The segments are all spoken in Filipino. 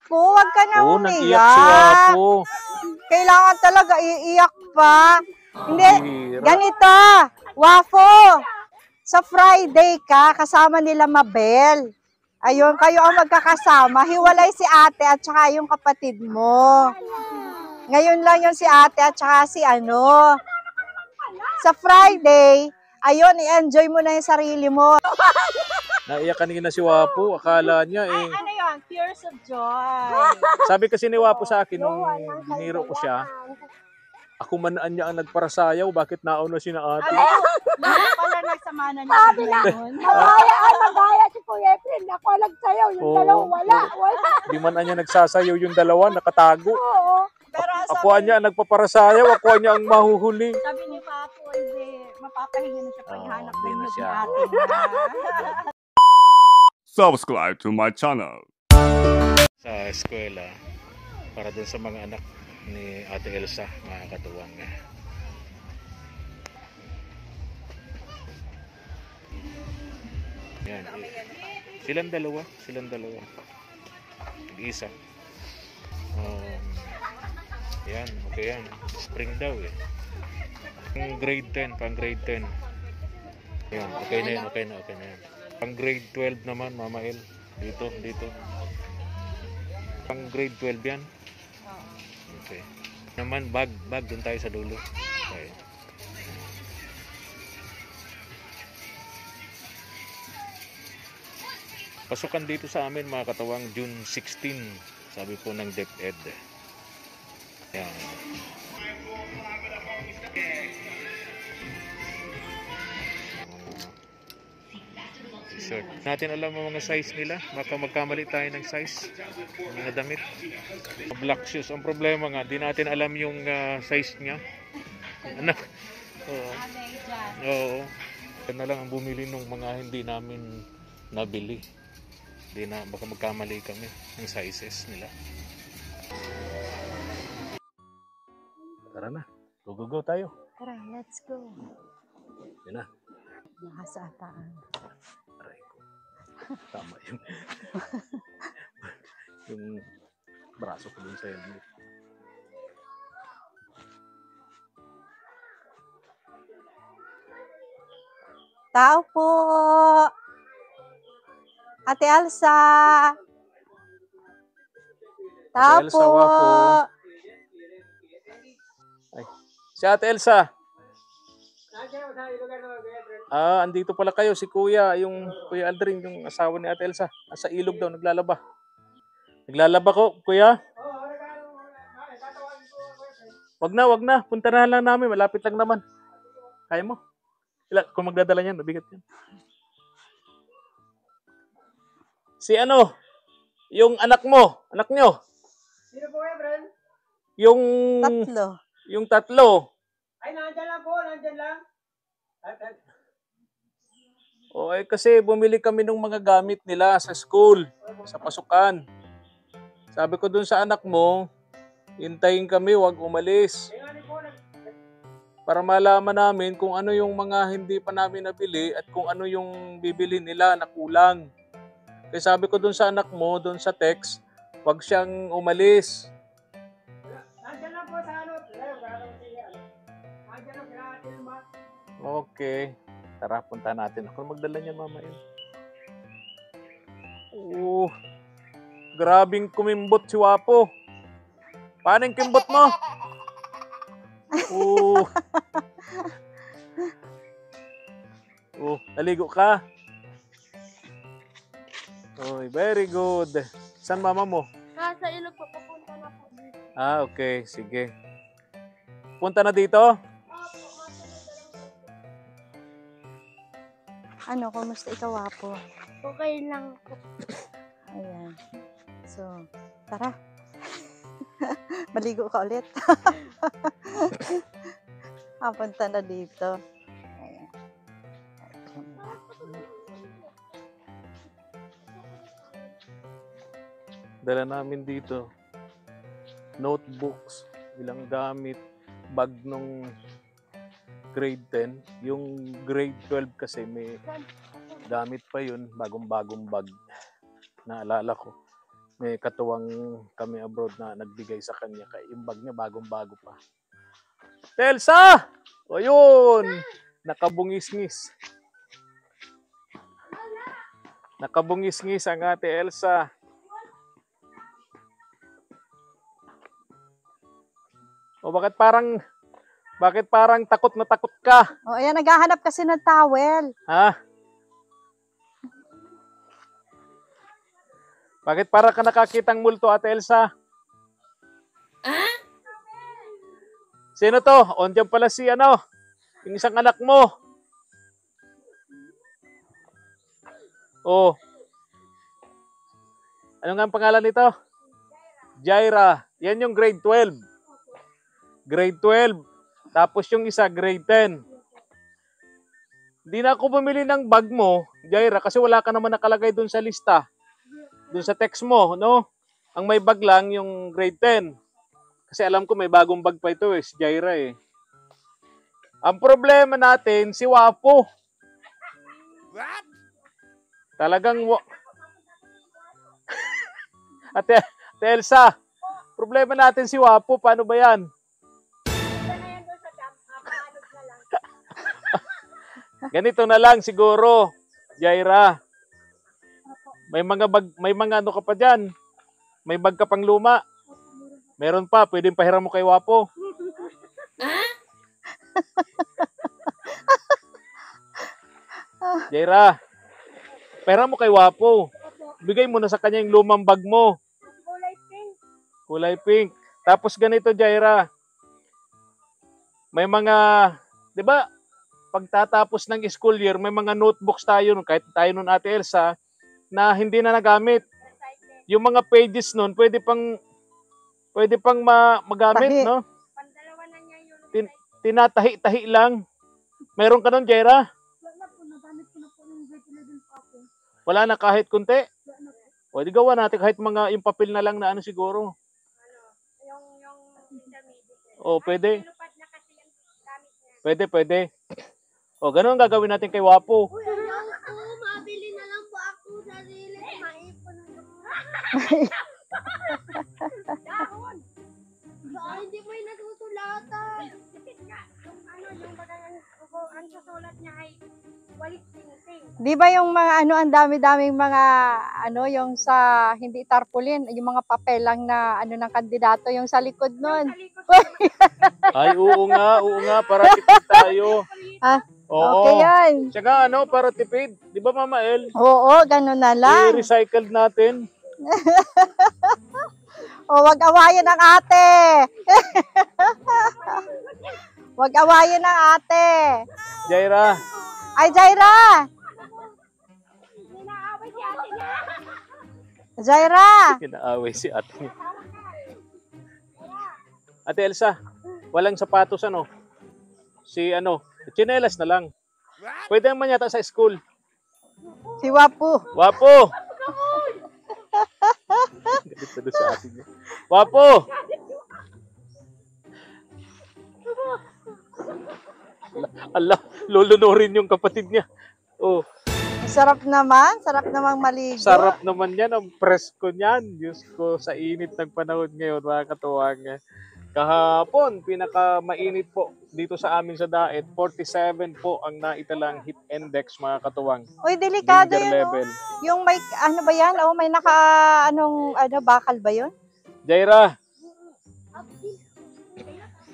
Po, wag ka na Nag-iyak si Wapo. Kailangan talaga iiyak pa. Hindi, Hira. ganito. Wapo, sa Friday ka, kasama nila Mabel. Ayun, kayo ang magkakasama. Hiwalay si ate at saka yung kapatid mo. Ngayon lang yung si ate at saka si ano. Sa Friday, ayun, i-enjoy mo na yung sarili mo. Naiyak kanina si Wapo. Akala niya eh. Ano yun? Tears of joy. Sabi kasi ni Wapo sa akin nung biniro ko siya, ako manaan niya ang nagparasayaw, bakit nauna si na ate? Ano pala nagsama na niya ngayon? Magaya si Kuya Efren. Ako nagsayaw. Yung dalawa wala. Di man niya nagsasayaw yung dalawa, nakatago. Oo. Pero Ako niya ang nagpaparasayaw, ako niya ang mahuhuli. sabi ni Papo, hindi, mapapahinga na siya paghanap hindi ng na ni siya. ate. Subscribe to my channel. Sa eskwela, para dun sa mga anak ni Ate Elsa, mga katuwang. Yan. Silang dalawa. Nag-isa. Yan, okay yan. Spring daw eh. Pang grade 10. Yan, okay na yan. Pang grade 12 naman, Mama El. Dito. Pang grade 12 yan. Okay. Naman, bag. Doon tayo sa dulo. Okay. Pasukan dito sa amin, mga katawang, June 16. Sabi po ng DepEd. Yan. Shirt. Natin alam ang mga size nila. Baka magkamali tayo ng size. Mga damit. Black shoes. Ang problema nga, di natin alam yung size niya. Anak. Oo. Yan na lang ang bumili ng mga hindi namin nabili. Di na, baka magkamali kami ng sizes nila. Tara na. Go tayo. Tara, let's go. Yan na. Nakasataan. Aray ko. Tama yung yung braso ko dun sa helmet. Tao po. Ate Elsa. Tao Ate Elsa, po. Wapo. Ay. Si Ate Elsa. Andito pala kayo, si Kuya, yung Kuya Aldrin, yung asawa ni Ate Elsa. Nasa ilog daw, naglalaba. Naglalaba ko, Kuya? Wag na. Punta na lang namin, malapit lang naman. Kaya mo? Kung magdadala niyan, mabigat yan. Si ano? Yung anak nyo? Sino po kayo, Bren? Yung... Tatlo. Yung tatlo. Ay, nandyan lang. Kasi bumili kami ng mga gamit nila sa school, sa pasukan. Sabi ko dun sa anak mo, hintayin kami, wag umalis. Para malaman namin kung ano yung mga hindi pa namin nabili at kung ano yung bibili nila na kulang. Kaya sabi ko dun sa anak mo, dun sa text, wag siyang umalis. Nandyan lang po sa ano. Nandyan lang sila atin ba? Okay. Tara, punta natin. Ako magdala niyan, Mama. Grabing kumimbot si Wapo. Paano yung kimbot mo? Naligo ka? Very good. Saan mama mo? Nasa ilog po, papunta na po dito. Okay. Sige. Punta na dito? Ano, kumusta ikaw, Wapo? Okay lang po. Ayan. So, tara. Maligo ka ulit. Punta na dito. Ayan. Dala namin dito. Notebooks, ilang gamit, bag nung grade 10. Yung grade 12 kasi may gamit pa yun, bagong-bagong bag. Naalala ko. May katuwang kami abroad na nagbigay sa kanya. Kaya yung bag niya bagong-bago pa. Elsa! O yun! Nakabungis-ngis. Nakabungis-ngis ang ate Elsa. O bakit parang takot na takot ka? O, ayan, naghahanap kasi ng towel. Ha? Bakit para ka nakakitang multo, ate Elsa? Sino to? O, andyan pala si yung isang anak mo. Oh. Ano nga ang pangalan nito? Jaira. Yan yung grade 12. Grade 12. Tapos yung isa, grade 10. Hindi na ako bumili ng bag mo, Jaira, kasi wala ka naman nakalagay dun sa lista. Dun sa text mo, no? Ang may bag lang yung grade 10. Kasi alam ko may bagong bag pa ito si Jaira eh. Ang problema natin, si Wapo. What? Talagang Ate Elsa, problema natin si Wapo, paano ba yan? Ganito na lang siguro, Jaira. May mga ano ka pa dyan. May bag ka pang luma. Meron pa, pwedeng pahiram mo kay Wapo. Jaira, pahiram mo kay Wapo. Bigay mo na sa kanya yung lumang bag mo. Kulay pink. Kulay pink. Tapos ganito, Jaira. May mga, di ba, pagtatapos ng school year, may mga notebooks tayo, kahit tayo nun, ate Elsa, na hindi na nagamit. Yung mga pages nun, pwede pang magamit, Tahi. no? Pandalawa na niya yun. Tinatahi-tahi lang. Meron ka nun, Jaira? Wala po, nagamit ko na po ng grade 11 pa ako. Wala na kahit kunti? Wala na po. Pwede gawa natin kahit yung papel na lang na siguro. Yung intermediate. O, pwede. Lupad na kasi yung gamit niya. Pwede. O, ganun ang gagawin natin kay Wapo. Uy, ayaw ko. Mabili na lang po ako sarili. Maipon na lang. Dahon. Hindi mo yung nasusulatan. Yung bagang ang susulat niya ay walit sing-sing. Di ba yung mga ang dami-daming mga yung sa hindi tarpaulin, yung mga papel lang na ng kandidato yung sa likod nun. Sa likod Ay, oo nga, para tipid tayo. Ah, Oo. okay yan. Tsaka para tipid. Di ba, Mama El? Oo, ganun na lang. I-recycled natin. O, wag awayin ang ate. Wag awayin ang ate. Jaira, Ay, Jaira! Ninaaway si ate niya. Jaira! kinaaway si ate niya. Ate Elsa, walang sapatos tsinelas na lang. Pwede naman yata sa school. Si Wapo. Wapo! Galit na doon sa ate niya. Wapo! Allah, lulunurin yung kapatid niya. Oh, Sarap namang maligo. sarap naman yan. Ang presko niyan. Diyos ko, sa init ng panahon ngayon, mga katuwang. Kahapon, pinakamainit po dito sa amin sa Daet. 47 po ang naitalang heat index, mga katuwang. Uy, delikado Danger yun. level. Yung may, ba yan? O, may bakal ba yun? Jaira,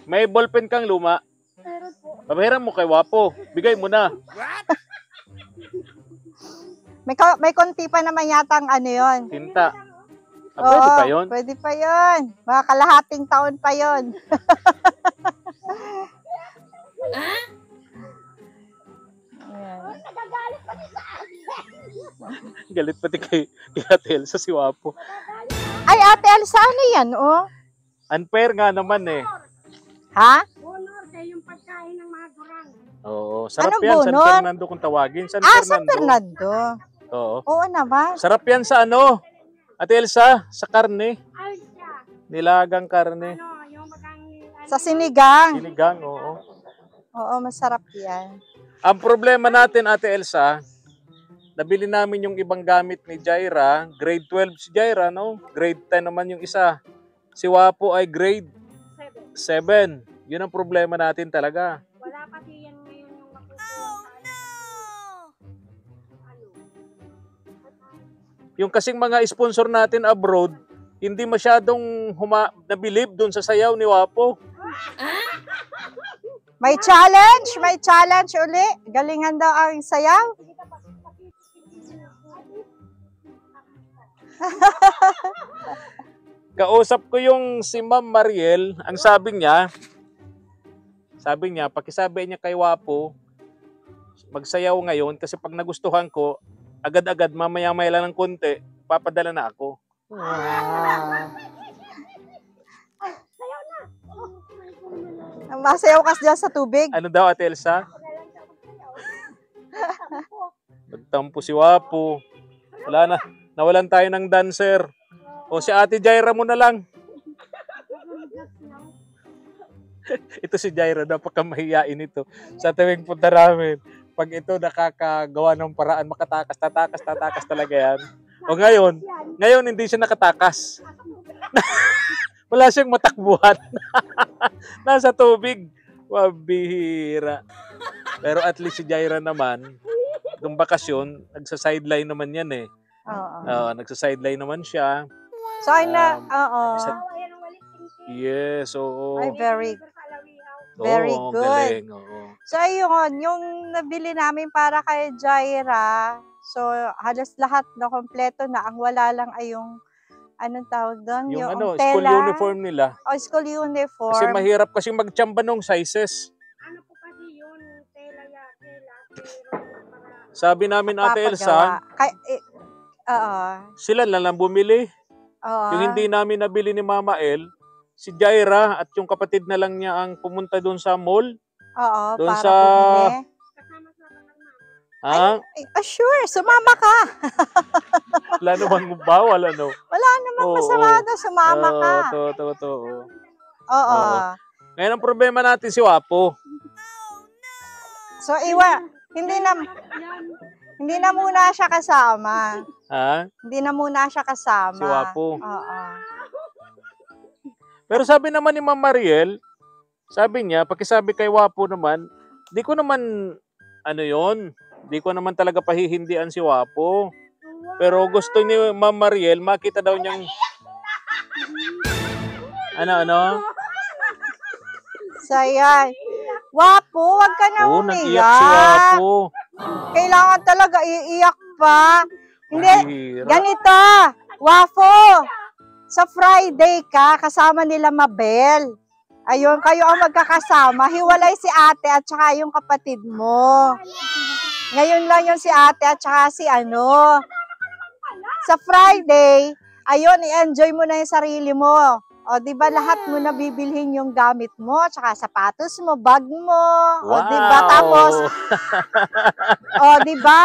may ballpen kang luma. Meron po. Pabahiram mo kay Wapo. Bigay mo na. May konti pa naman yatang yun. Tinta. Pwede pa yun? Pwede pa yun. Mga kalahating taon pa yun. Nagagalit pa niya sa akin. Galit pati kay Ate Elsa si Wapo. Ay, Ate Elsa, ano yan, oh? Unfair nga naman eh. Ha? Honor sa yung pagkain ng mga gurang. Oo, sarap Anong yan. San bunot? Fernando kung tawagin. San San Fernando. Oo. Oo naman. Sarap yan sa Ate Elsa, sa karne. Ay siya. Nilagang karne. Yung bagang... Sa sinigang. Sinigang, oo. Oo, masarap yan. Ang problema natin, Ate Elsa, nabili namin yung ibang gamit ni Jaira. Grade 12 si Jaira, no? Grade 10 naman yung isa. Si Wapo ay grade 7. Yun ang problema natin talaga. Wala kasi yan ngayon yung makukuha. Yung kasing mga sponsor natin abroad, hindi masyadong nabilib dun sa sayaw ni Wapo. May challenge uli. Galingan daw ang sayaw. Kausap ko yung si Ma'am Mariel, ang sabi niya, pakisabi niya kay Wapo, magsayaw ngayon kasi pag nagustuhan ko, agad-agad mamaya-maya lang ng konti, papadala na ako. Masayaw ka dyan sa tubig. Ano daw, Ate Elsa? Nagtampo si Wapo. Wala na. Nawalan tayo ng dancer. O si Ate Jaira mo na lang. Ito si Jaira, napakamahiyain ito. Sa tuwing punta namin, pag ito nakakagawa ng paraan, makatakas talaga yan. O ngayon hindi siya nakatakas. Wala siyang matakbuhan. Nasa tubig. Wabihira. Pero at least si Jaira naman, nung bakasyon, nagsa-sideline naman yan eh. Oo. Nagsa-sideline naman siya. So, oo. Yes, oo. Ay, very Oo, good. Galing, oo. So, ayun, yung nabili namin para kay Jaira, so, halos lahat na kompleto na. Ang wala lang ay yung, anong tawag doon? Yung tela. school uniform nila. School uniform. Kasi mahirap kasi magtsamba ng sizes. Ano po kasi yun, tela. Sabi namin, Ate Elsa, sila lang bumili. Oo. Yung hindi namin nabili ni Mama El, si Jaira at yung kapatid na lang niya ang pumunta doon sa mall. Oo, doon para sa bumili. Ha? Sure, sumama ka. Wala namang bawal, ano? Wala namang masama na, sumama ka. Oo. Ngayon ang problema natin si Wapo. So, hindi na muna siya kasama. Ha? Hindi na muna siya kasama. Si Wapo. Oo. Pero sabi naman ni Ma'am Mariel, sabi niya, pakisabi kay Wapo naman, di ko naman, di ko naman talaga pahihindian si Wapo. Pero gusto ni Ma'am Mariel, makita daw niyang, So, yan. Wapo, wag ka na nag-iyak si Wapo. Kailangan talaga iiyak pa. Hindi, Mahirap. ganito. Wapo, sa Friday ka, kasama nila Mabel. Ayun, kayo ang magkakasama. Hiwalay si ate at saka yung kapatid mo. Ngayon lang yung si ate at saka si Sa Friday, ayun, i-enjoy mo na yung sarili mo. O, di ba lahat mo na bibilhin yung gamit mo, tsaka sapatos mo, bag mo. O, Wow. di ba? Tapos, di ba?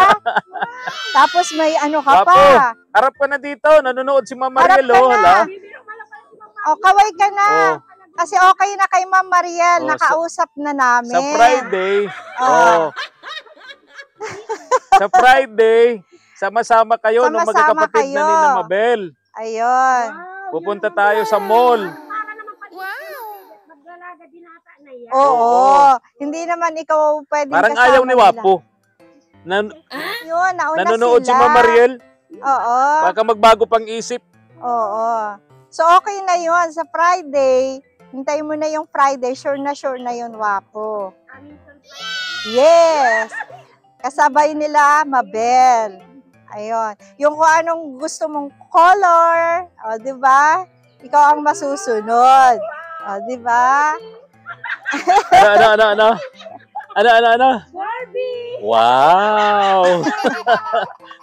Tapos may ka Wapo, pa. harap ka na dito. Nanonood si Ma'am Mariel. Harap ka na. Hala. O, kaway ka na. Oh. Kasi okay na kay Ma'am Mariel, Oh, nakausap na namin. Sa Friday, Oh. Sa Friday, sama-sama kayo nung Sama-sama magkakapatid na kayo. ni Mabel. Ayun. Pupunta tayo sa mall. Magdalaga din ata na yan. Oo. Hindi naman ikaw pwedeng Parang kasama ayaw ni nila. Wapo. Yun, nauna Nanonood si sila. Ma'am Mariel. Oo. Baka magbago pang isip. Oo. So, okay na yun. Sa Friday, hintayin mo na yung Friday. Sure na yun, Wapo. Yes. Kasabay nila, Mabel. Ayun. Yung kung anong gusto mong color, o, di ba? Ikaw ang masusunod. O, di ba? Ano? Barbie! Wow!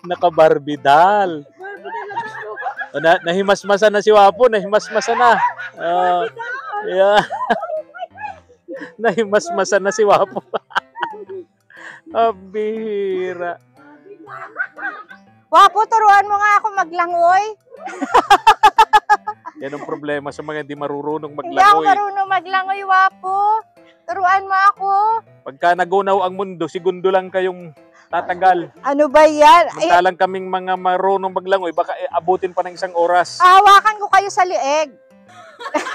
Naka-Barbie doll. Nahimasmasan na si Wapo. Nahimasmasan na. Yeah. Nahimasmasan na si Wapo. Abira. Wapo, turuan mo nga ako maglangoy. Yan ang problema sa mga hindi marunong Hindi ako maglangoy. marunong maglangoy, Wapo. Turuan mo ako. Pagka nagunaw ang mundo, segundo lang kayong tatagal. Ano ba yan? Ay, Samantalang kaming mga marunong maglangoy, baka abutin pa ng 1 oras. hawakan ko kayo sa lieg.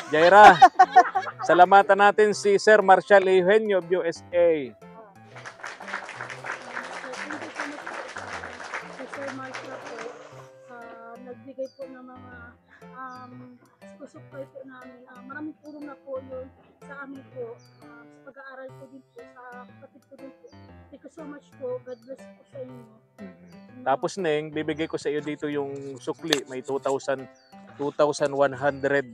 Jaira, salamatan natin si Sir Marshall Eugenio of USA. Sir Marcia po, nagbigay po ng mga supply po namin. Maraming tulong na po yun sa amin po, sa pag-aaral ko din po, sa kapatid ko din po. Thank you so much po. God bless po sa inyo. Tapos Neng, bibigay ko sa iyo dito yung sukli. May 2,100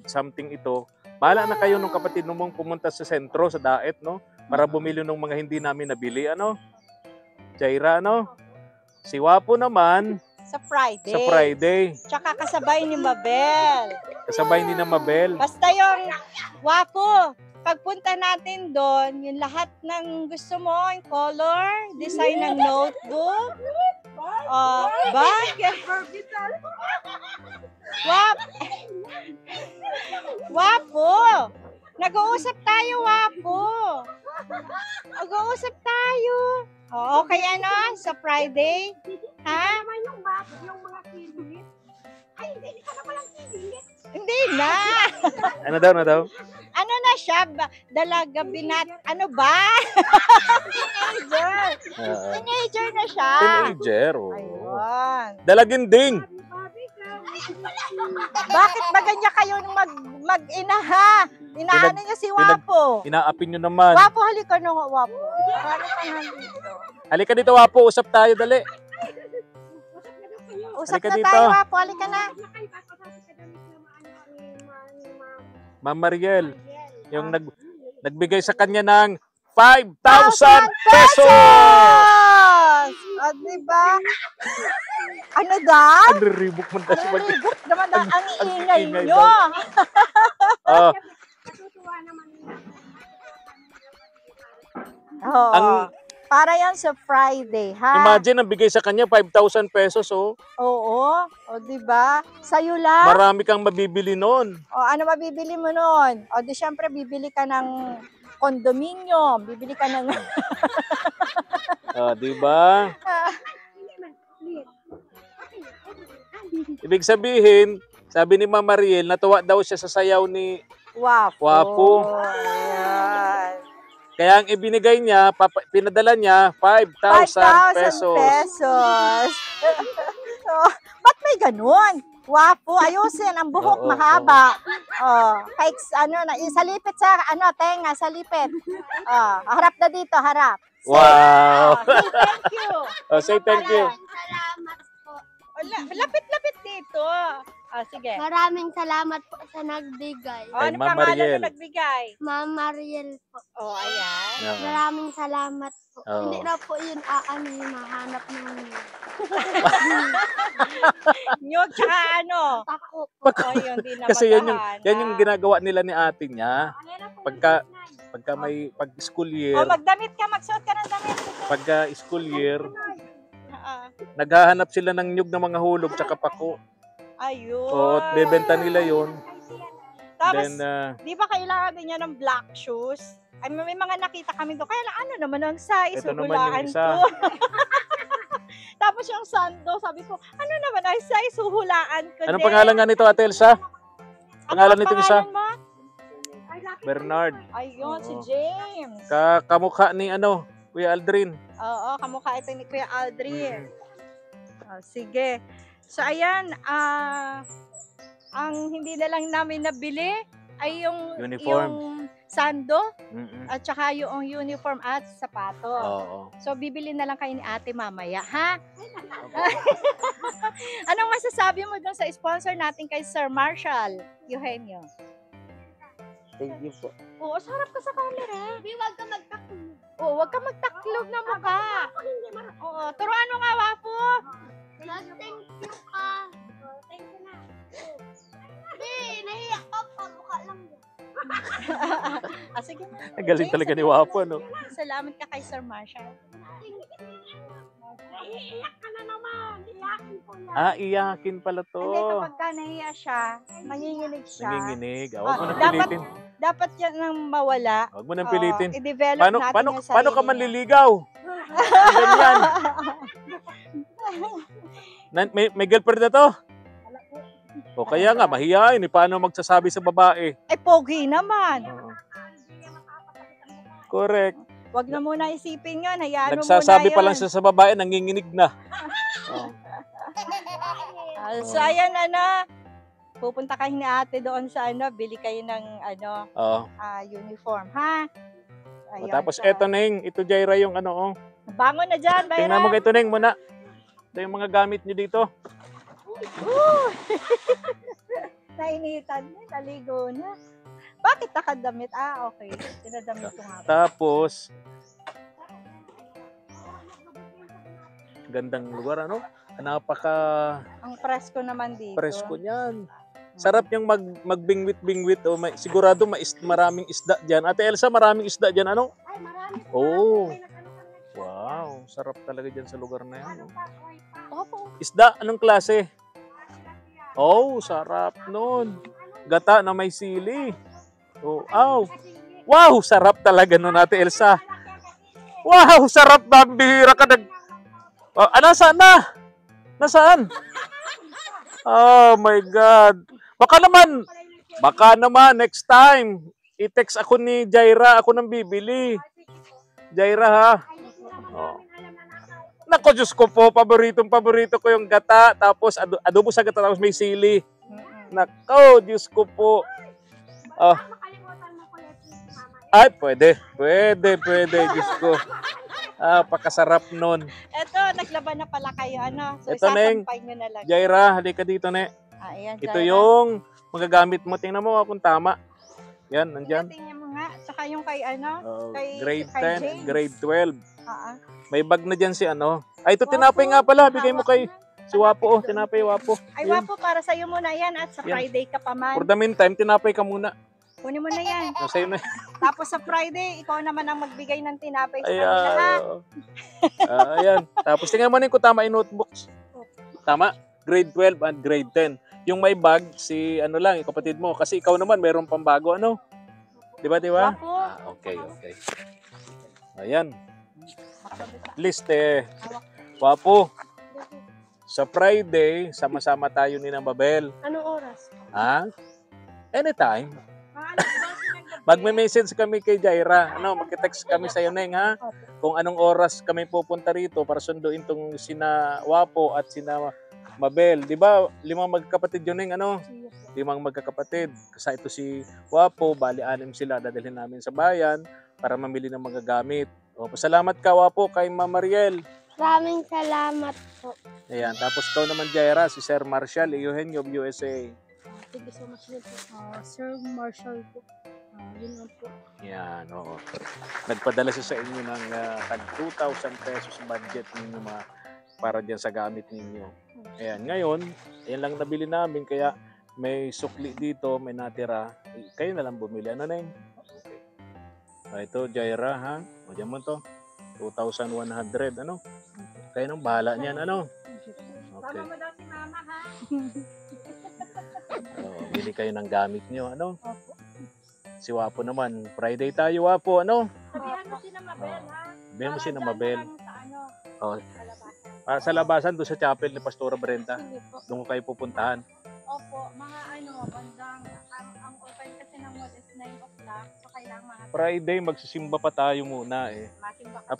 something ito. Bahala na kayo nung kapatid mong pumunta sa sentro, sa Daet, no? Para bumili ng mga hindi namin nabili, ano? Jaira, ano? Si Wapo naman, Sa Friday. sa Friday. Tsaka kasabay ni Mabel. Kasabay ni na Mabel. Basta yung Wapo, pagpunta natin doon, yung lahat ng gusto mo, yung color, design ng notebook, bag. Wapo, nag-uusap tayo, Wapo. Nag-uusap tayo. Oo, okay ano, sa Friday? Ha? Yung mga kilit. Ay, hindi ka na palang kilit. Hindi na. Ano daw, ano daw? Ano na siya? Dalaga binat... Ano ba? Teenager. Teenager na siya. Teenager, oh. Ayun. Dalaginding. Bakit ba ganyan kayo mag-ina ha? Inaano niya si Wapo. Inaapin nyo naman. Wapo, halika na nga, Wapo. Marami ka nga dito. Halika dito, Wapo. Usap tayo, dali. Usap Halika na dito. tayo, Wapo. Halika na. Ma'am Mariel, yung nagbigay sa kanya ng 5,000 pesos! O, diba? Ano daw? Nagre-rebook mo na si Mariel. Ribok naman ang ingay ingay nyo. Oh, Natutuwa naman nila. Oo. Ang- Para yan sa Friday, ha? imagine, ang bigay sa kanya 5,000 pesos, oh. Oo. O, diba? Sa'yo lang. Marami kang mabibili noon. O, ano mabibili mo nun? O, di syempre, bibili ka ng condominium. Bibili ka ng... Ah, di ba? Ibig sabihin, sabi ni Ma'am Mariel, natuwa daw siya sa sayaw ni Wapo. Wapo. Ayan. kaya ang ibinigay niya, pinadala niya 5,000 pesos. pesos. So, ba't may ganun? Wapo, ayusin. Ang buhok Oo, mahaba. Oh, kahit ano na, salipit sa tenga, salipit. Oh, harap na dito, harap. Wow! Say thank you. Oh, say thank you. Salamat po. Oh, lapit-lapit dito. Oh, sige. Maraming salamat po sa nagbigay. Oh, Kay ano Ma'am pangalan Mariel. mo nagbigay? Ma'am Mariel po. Oh, ayan. Oo. Maraming salamat po. Oo. Hindi na po yun mahanap namin. Nyog, tsaka ano? Tako. Oh, yun, di na Kasi yan maghahanap. yung ginagawa nila ni ate niya. Pagka may pag school year, Oh, magdamit ka, magsuot ka ng damit. pagka school year, Ah, naghahanap sila ng nyug ng mga hulog tsaka pako. ayun. So, bebenta nila yon. Tapos, Then, di ba kailangan din niya ng black shoes? Ay, may mga nakita kami doon. Kaya ano naman ang size? Ito naman Huhulaan yung isa. ko. Tapos yung sando, sabi ko, ano naman ang size? Huhulaan ko anong din. pangalan nga nito, Ate Elsa? Pangalan Ano nito ang isa? pangalan mo? Bernard. Ayun, si Oo. James. Kamukha ni Kuya Aldrin. Oo, kamukha ito ni Kuya Aldrin. Mm. Oh, sige. So, ayan, ang hindi na lang namin nabili ay yung Uniform. yung sando Mm-mm. at saka yung uniform at sapato. Oo. So, bibili na lang kayo ni ate mamaya, ha? Anong masasabi mo dun sa sponsor natin kay Sir Marshall Eugenio? Thank you po. Oo, sarap ka sa camera. Hindi, wag ka magtakulog. Oo, wag ka magtaklog na mukha. Oo, turuan mo nga, Wapo. Just thank you ka. Thank you na. Hindi, nahiya ka pa. Mukha lang yun. Sige na. Ang galing James, talaga ni sabihin Wapo, mo. no? Salamat ka kay Sir Marshall. Iiyak ka na naman. Iyakin ko yan. Ah, iyakin pala to. Hindi, kapag ka nahiya siya, manginginig siya. Nanginginig. Huwag mo nang dapat, pilitin. dapat yan nang mawala. Huwag mo nang pilitin. I-develop Paano, natin paano, yung paano ka sarili niya. manliligaw? Ganyan. May girlfriend na to? O kaya nga, mahihain. Paano magsasabi sa babae? Ay, pogi naman. Oo. Correct. Wag na muna isipin yun. Hayaan mo muna Nagsasabi yun. pa lang siya sa babae, nanginginig na. Oo. So, ayan, pupunta kayo ni ate doon sa bili kayo ng Oo. uniform, ha? O, tapos eto Neng, ito Jaira yung oh. Bangon na dyan, Bayra. Tingnan mo ito Neng muna. Ito yung mga gamit niyo dito. Nainitan na, naligo na. Bakit nakadamit? Okay. Tinadamit ko nga. Tapos, gandang lugar, napaka Ang presko naman dito. presko niyan. Sarap yung magbingwit-bingwit. Sigurado maraming isda dyan. Ate Elsa, maraming isda dyan, Ay, marami po. Oh. May nag-ano kami. Wow, sarap talaga dyan sa lugar na yan. Pa, koy pa. Opo. Isda, anong klase? Oh, sarap nun. Gata na may sili. Oh, wow, sarap talaga nun, Ate Elsa. Wow, sarap na. Bihira ka nasaan na? Nasaan? Oh my God. Baka naman next time, i-text ako ni Jaira, ako nang bibili. Jaira ha. Oh. Nako, Diyos ko po, paborito ko yung gata, tapos adobo sa gata, tapos may sili. Nako, Diyos ko po. Oh. Ay, pwede, Diyos ko. Pakasarap nun. Eto, naglaban na pala kayo, So, Ito, Neng. isasampay nyo na lang. Jaira, halika dito, Ne. Ayan, Ito yung magagamit mo. Tingnan mo kung tama. Yan, nandyan. Tingnan mo nga. Tsaka yung kay Grade kay 10, James. grade 12. May May bag na dyan si Ay, ito tinapay nga pala. Bigay mo kay si Wapo. Oh, tinapay Wapo. Ay, Yan. Wapo, para sa'yo muna yan. At sa Yan. Friday ka pa man. For the meantime, tinapay ka muna. Kunin mo na yan. Sa'yo na. Tapos sa Friday, ikaw naman ang magbigay ng tinapay sa Ayan. kanila, ha? Ayan. Tapos tingnan mo na kung tama yung notebooks. Tama? Grade 12 and grade 10. Yung may bag, si yung kapatid mo. Kasi ikaw naman, mayroong pambago, Di ba? Wapo. Okay. Ayan. At least, Wapo. Sa Friday, sama-sama tayo ni Mabel. Anong oras? Ha? Anytime. Magme-message kami kay Jaira. Magte-text kami sa iyo, Neng, ha? Kung anong oras kami pupunta rito para sunduin tong sina Wapo at sina Mabel. Di ba? 5 magkakapatid yun, Neng, 5 magkakapatid. Kasi ito si Wapo, bali 6 sila. Dadalhin namin sa bayan para mamili ng mga gamit. Pasalamat ka, Wapo, kay Ma'am Mariel. Maraming salamat po. Ayan. Tapos ikaw naman, Jaira, si Sir Marshall Eugenio of USA. Thank you so much din po. Sir Marshall po. Yun lang po. Yan, oo. Nagpadala siya sa inyo ng tag 2,000 pesos budget ninyo para dyan sa gamit ninyo. Ayan, ngayon, ayan lang nabili namin, kaya may sukli dito, may natira. Kayo na lang bumili. Ano, Neng? Okay. Ito, Jaira, ha? O, dyan mo to. 2,100, Kayo nang bahala niyan, Okay. Tama mo daw si Mama, ha? Bili kayo ng gamit nyo, Opo. Si Wapo naman, Friday tayo, Wapo, Sabihan mo si na Mabel, ha? Sabihan mo si na Mabel. Oh. Sa Sa labasan, doon sa chapel ni Pastora Brenda. Sige po. Doon ko kayo pupuntahan. Opo, mga bandang, ang open kasi ng mod is 9 o'clock, so kailangan mga Friday, magsisimba pa tayo muna masimba kasi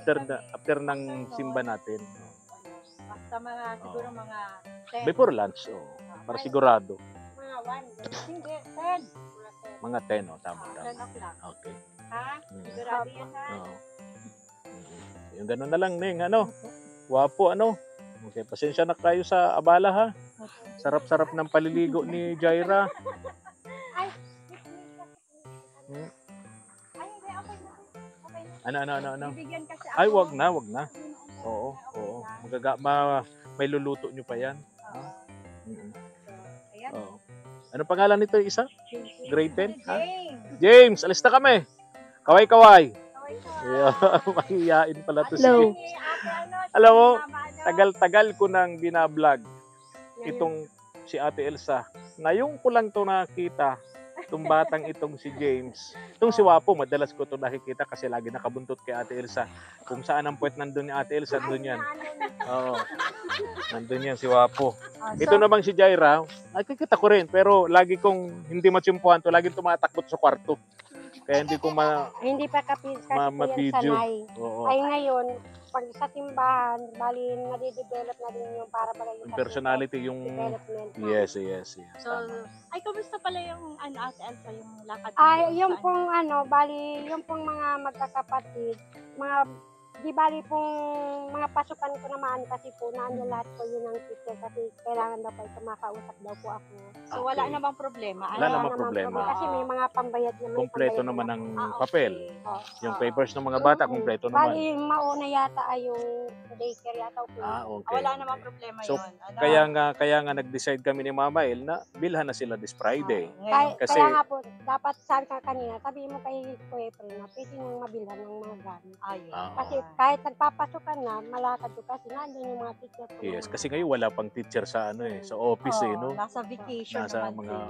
After ng simba natin. Basta siguro mga 10. Before lunch, para sigurado. Mga 1. Hindi, 10. Mga 10, tama. 10 o'clock. Okay. Ha? Sigurado yan, ha? Oo. Yung gano'n na lang, Neng, Wapo, Okay, pasensya na kayo sa abala, ha? Sarap-sarap ng paliligo ni Jaira. Ay, Hmm? ay, hindi, okay na. Ano? Bibigyan kasi ako. Ay, wag na. Oo. May luluto nyo pa yan. Mm-mm. Ayan. Oo. Ano pangalan nito isa? Grade 10? Ha? James. James, alis na kami. Kaway-kaway. Kaway ka. Mahihain pala to Hello. si... Alam mo, tagal-tagal ko nang binablog itong si Ate Elsa. Ngayon ko lang to nakita. Itong batang itong si James. Itong si Wapo, madalas ko ito nakikita kasi lagi nakabuntot kay Ate Elsa. Kung saan ang puwet nandun ni Ate Elsa, nandun yan. Oo. Nandun yan si Wapo. Ito namang si Jaira, nakikita ko rin, pero lagi kong hindi matsimpuhan to, lagi tumatakbot sa kwarto. Kaya hindi ko Hindi pa kasi ma-video. sanay. Oo. Ay ngayon, pag sa simbahan, bali nade-develop na din yung para bagay Yung personality, yung... development. Yes. So, ay, kamusta pala yung Ate Elsa, yung lakad? Ay, yung pong bali, yung pong mga magkakapatid, di bali pong mga pasukan ko naman kasi po nandiyan lahat po yun ang teacher kasi kailangan daw po ito makausap daw po ako. So, wala namang problema. Wala namang problema. Kasi may mga pambayad naman. Kompleto naman ang papel. Okay. Yung papers ng mga bata, kompleto naman. Bali, mauna yata ay yung daycare yata po. Okay. Wala namang problema So, yun. Kaya nga nag-decide kami ni Mama El na bilhan na sila this Friday. Kasi- Kaya nga po, dapat sabi ka kanina, sabihin mo kay Kuya Efren na pwede nang mabilhan ng mga gamit. Ayun. Kasi kahit nagpapasukan na, malakad ko kasi nandun yung mga teacher po. Yes, kasi ngayon wala pang teacher sa sa office no. Nasa vacation Nasa naman mga- sila.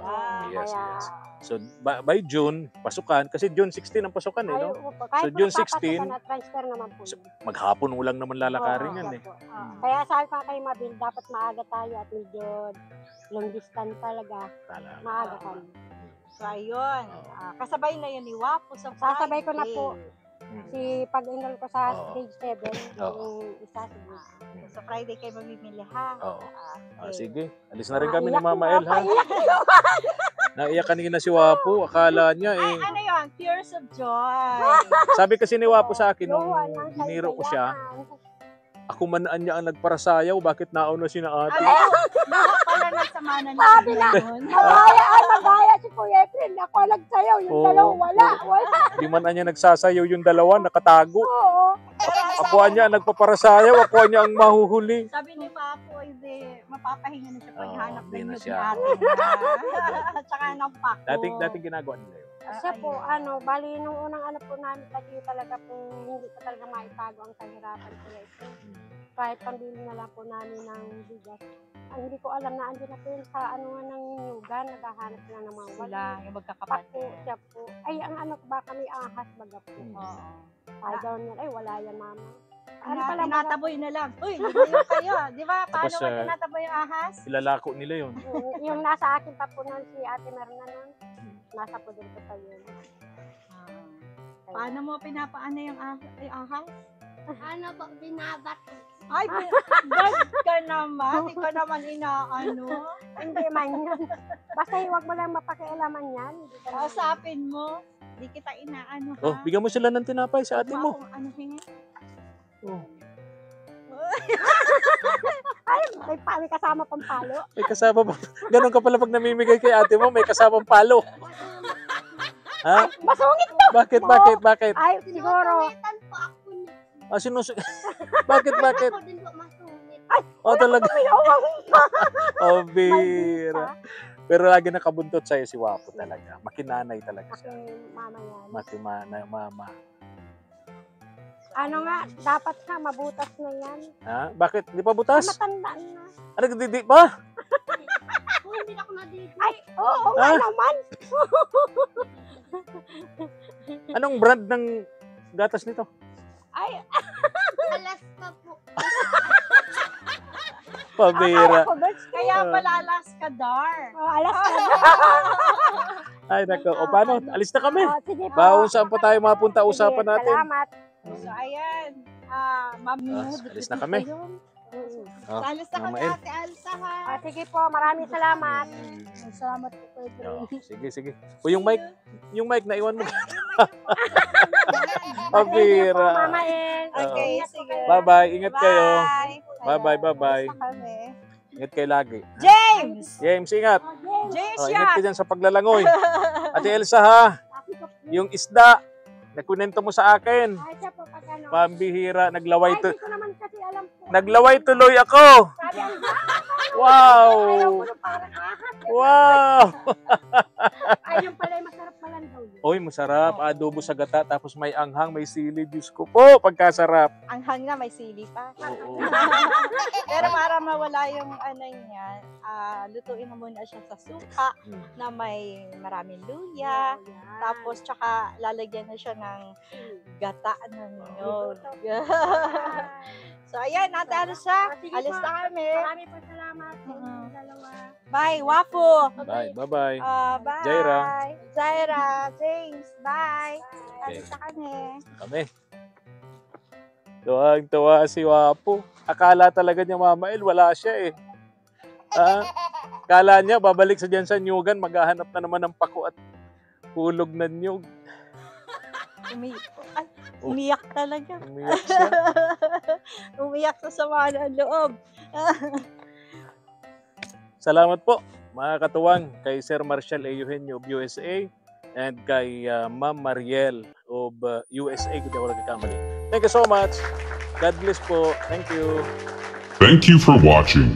Yes, Kaya, yes. So by June, pasukan kasi June 16 ang pasukan ay, no. opo, kahit So, June magpapasukan 16, na, transfer naman po So, yun. Maghapon mo lang naman lalakarin Oo, yan siya po. Kaya sabi ko kay Mabil, dapat maaga tayo at medyo long distance talaga. Tala. Maaga kami. So, ayun. Oo. Kasabay na yun ni Wapo sa Sasabay ko na Friday. po. Si pag-enroll ko sa Oo. grade 7, Oo. yung isa si Blue. Sa Friday kayo mamimili, ha? Oo. Okay. Sige, alis na rin kami ni Naiyak Mama na, El ha. paiyak. Naiyak kanina si Wapo, akala niya Ay, ano yun? Tears of joy. Sabi kasi ni Wapo sa akin nung Luha ng hiniro ko siya, kaligayahan. ako manaan niya ang nagparasayaw, bakit nauna si na ate? Ano? Lahat pala ng sama na niya. Sabi na, magaya si Kuya Efren. Ako nagsayaw, yung Oo. dalawa wala. Di man niya nagsasayaw yung dalawa, nakatago. Oo. Ako niya ang nagpaparasayaw, ako niya ang mahuhuli. Sabi ni Papo, hindi, mapapahinga na siya paghanap di ng na nude siya. natin. At saka ng pako. Dating ginagawa nila yun. Siya po, bali nung unang po namin kasi talaga po, hindi ko talaga maitago ang kahirapan ko ito. Kahit pambili na lang po namin ng bigas. Ang hindi ko alam na andun na po yun sa ng Yugan, naghahanap na ng mga Sila, wala. yung Pako, magkakapatid. siya po. Ay, ang baka may ahas baga po. Oo. Ay, daw niya, ay wala yan mama. Ano Na, pala, tinataboy na lang. Uy, ligayo kayo. Di ba? Paano Tapos, mo tinataboy yung ahas? Ilalako nila yun. yung nasa akin pa po nun, si Ate Merna nun, nasa po din po pa yun. Kaya- Paano mo pinapaano yung ahas? Ano po, binabato. Ay, God ka naman. Ikaw naman inaano. Hindi man yun. Basta huwag mo lang mapakialaman yan. Hindi ka naman- Kausapin mo. Di kita inaano ha. Oh, bigyan mo sila ng tinapay sa ate Huwag mo. akong ano hingi. Oh, Ay, may kasama pang palo. may kasama pa. Ganon ka pala pag namimigay kay ate mo, may kasamang palo. Ha? Masungit to! Bakit? Ay, siguro. Sinusungitan po ako niya. Bakit? Ako din po masungit. Oh, talaga. May awang Oh, bira. Pero lagi nakabuntot sa'yo si Wapo talaga. Makinanay talaga siya. aking mama yan. Matimanay, mama. Ano nga, dapat nga mabutas na yan. Ha? Bakit? Di pa butas? Matandaan na. Ano, nagdidi pa? Oh, hindi na ako nadidi. Ay, oo nga Ah? naman. Anong brand ng gatas nito? Ay, Alas ka po. Pabira. ako, Berts. Kaya pala alas ka, Dar. Oh, alas ka na. Ay, nako. O, paano? Alis na kami. Oh, sige po. Baon saan pa tayo mapunta? Sige, Usapan natin. Salamat. So, ayan. Ma'am, Alis na kami. Oh, alis na kami, Mama El. Ate Elsa, ha? Sige po, maraming salamat. Salamat po kay Oh, sige. O, yung mic, naiwan mo. Pabira. Mama El. Okay, Ingat po sige. kayo. Bye-bye. Ingat kayo. Bye. Bye-bye. Alis na kami. Ingat kayo lagi. James! James, ingat. Oh, James. James, Oh, ingat yan! ka dyan sa paglalangoy. Ate Elsa, ha? Yung isda, nakunento mo sa akin. Ay, siya po pag ano. Pambihira, naglaway Ay, di ko naman kasi alam po. Naglaway tuloy ako. Sabi ang Wow! ayaw ko na parang ahas. Wow! Ay, yung pala masarap palang daw yun. O Uy, masarap. Adobo sa gata, tapos may anghang, may sili. Diyos ko po, pagkasarap. Ang hanga, may sili pa. Oo. Pero para mawala yung ano niya, lutuin mo muna siya sa suka na may maraming luya. Tapos tsaka lalagyan na siya ng gata ng nyog. So ayan, Ate Alusa, alis na kami. Maraming po salamat sa inyong dalawa. Bye, Wapo. Bye, bye-bye. Bye. Jaira. Jaira, James, bye. Okay. Alis na kami. Kami. Tuwang-tuwa si Wapo. Akala talaga niya Mamael, wala siya eh. Akala niya, babalik sa dyan sa Nyugan, maghahanap na naman ng pako at hulog na nyug. Umiyak talaga. Umiyak siya. Umiyak sa sama ng loob. Salamat po, mga katuwang, kay Sir Marshall A. Eugenio of USA and kay Ma'am Mariel of USA, kung di ako nagkakamali. Thank you so much. God bless po. Thank you. Thank you for watching.